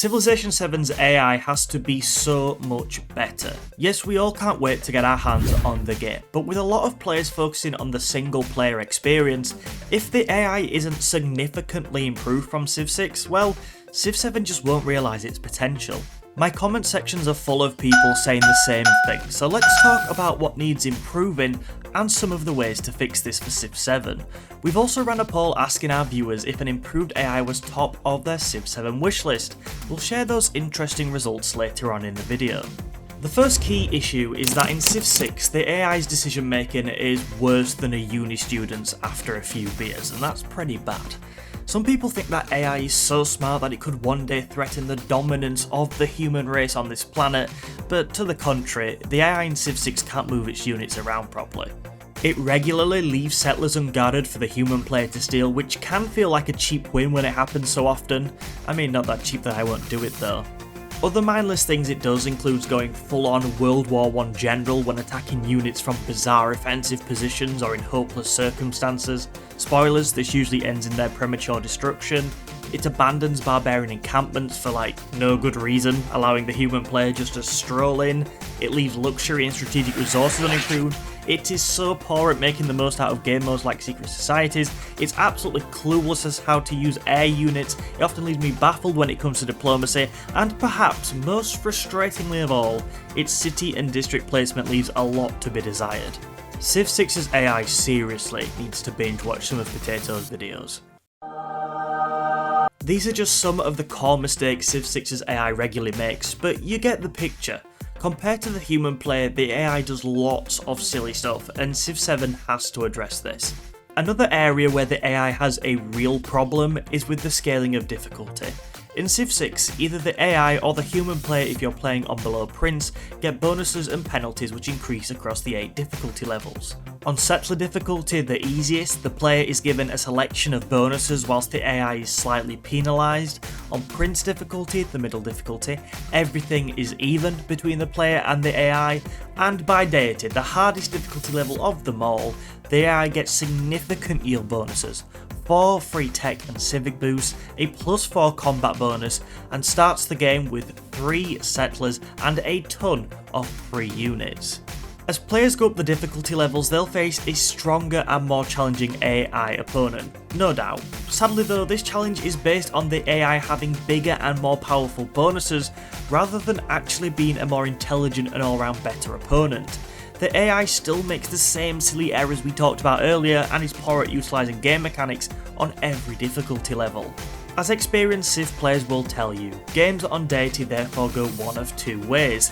Civilization 7's AI has to be so much better. Yes, we all can't wait to get our hands on the game, but with a lot of players focusing on the single player experience, if the AI isn't significantly improved from Civ 6, well, Civ 7 just won't realise its potential. My comment sections are full of people saying the same thing, so let's talk about what needs improving and some of the ways to fix this for Civ 7. We've also ran a poll asking our viewers if an improved AI was top of their Civ 7 wishlist. We'll share those interesting results later on in the video. The first key issue is that in Civ 6, the AI's decision making is worse than a uni student's after a few beers, and that's pretty bad. Some people think that AI is so smart that it could one day threaten the dominance of the human race on this planet, but to the contrary, the AI in Civ 6 can't move its units around properly. It regularly leaves settlers unguarded for the human player to steal, which can feel like a cheap win when it happens so often. I mean, not that cheap that I won't do it though. Other mindless things it does includes going full-on World War I general when attacking units from bizarre offensive positions or in hopeless circumstances. Spoilers, this usually ends in their premature destruction. It abandons barbarian encampments for no good reason, allowing the human player just to stroll in. It leaves luxury and strategic resources unimproved. It is so poor at making the most out of game modes like Secret Societies. It's absolutely clueless as how to use air units. It often leaves me baffled when it comes to diplomacy, and perhaps most frustratingly of all, its city and district placement leaves a lot to be desired. Civ 6's AI seriously needs to binge watch some of Potato's videos. These are just some of the core mistakes Civ 6's AI regularly makes, but you get the picture. Compared to the human player, the AI does lots of silly stuff, and Civ 7 has to address this. Another area where the AI has a real problem is with the scaling of difficulty. In Civ 6, either the AI or the human player, if you're playing on below Prince, get bonuses and penalties which increase across the 8 difficulty levels. On Settler difficulty, the easiest, the player is given a selection of bonuses whilst the AI is slightly penalised. On Prince difficulty, the middle difficulty, everything is even between the player and the AI, and by Deity, the hardest difficulty level of them all, the AI gets significant yield bonuses. 4 free tech and civic boosts, a +4 combat bonus, and starts the game with 3 settlers and a ton of free units. As players go up the difficulty levels, they'll face a stronger and more challenging AI opponent, no doubt. Sadly though, this challenge is based on the AI having bigger and more powerful bonuses, rather than actually being a more intelligent and all-round better opponent. The AI still makes the same silly errors we talked about earlier and is poor at utilising game mechanics on every difficulty level. As experienced Civ players will tell you, games on Deity therefore go one of two ways.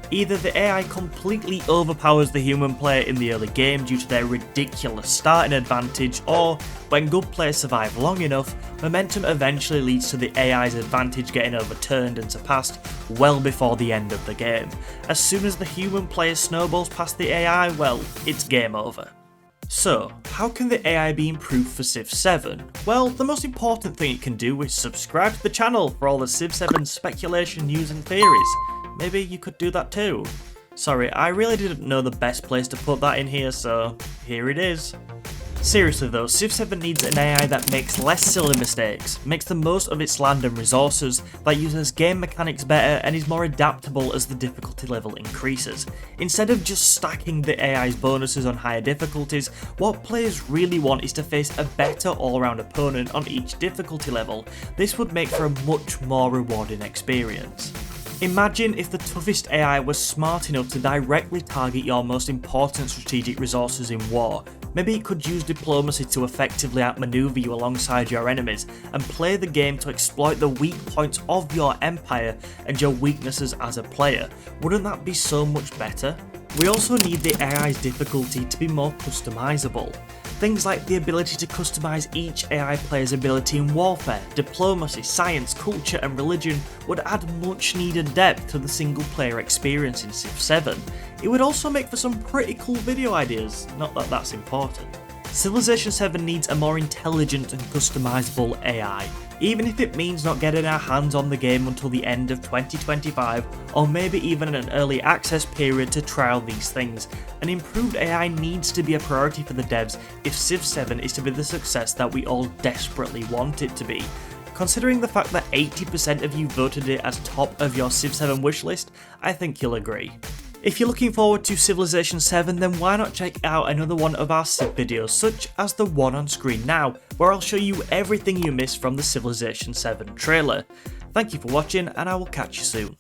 Either the AI completely overpowers the human player in the early game due to their ridiculous starting advantage, or, when good players survive long enough, momentum eventually leads to the AI's advantage getting overturned and surpassed well before the end of the game. As soon as the human player snowballs past the AI, well, it's game over. So, how can the AI be improved for Civ 7? Well, the most important thing it can do is subscribe to the channel for all the Civ 7 speculation, news and theories. Maybe you could do that too. Sorry, I really didn't know the best place to put that in here, so here it is. Seriously though, Civ 7 needs an AI that makes less silly mistakes, makes the most of its land and resources, that uses game mechanics better and is more adaptable as the difficulty level increases. Instead of just stacking the AI's bonuses on higher difficulties, what players really want is to face a better all-round opponent on each difficulty level. This would make for a much more rewarding experience. Imagine if the toughest AI was smart enough to directly target your most important strategic resources in war. Maybe it could use diplomacy to effectively outmaneuver you alongside your enemies, and play the game to exploit the weak points of your empire and your weaknesses as a player. Wouldn't that be so much better? We also need the AI's difficulty to be more customizable. Things like the ability to customize each AI player's ability in warfare, diplomacy, science, culture and religion would add much needed depth to the single player experience in Civ 7. It would also make for some pretty cool video ideas, not that that's important. Civilization 7 needs a more intelligent and customizable AI, even if it means not getting our hands on the game until the end of 2025, or maybe even an early access period to trial these things. An improved AI needs to be a priority for the devs if Civ 7 is to be the success that we all desperately want it to be. Considering the fact that 80% of you voted it as top of your Civ 7 wishlist, I think you'll agree. If you're looking forward to Civilization 7, then why not check out another one of our Civ videos, such as the one on screen now, where I'll show you everything you missed from the Civilization 7 trailer. Thank you for watching, and I will catch you soon.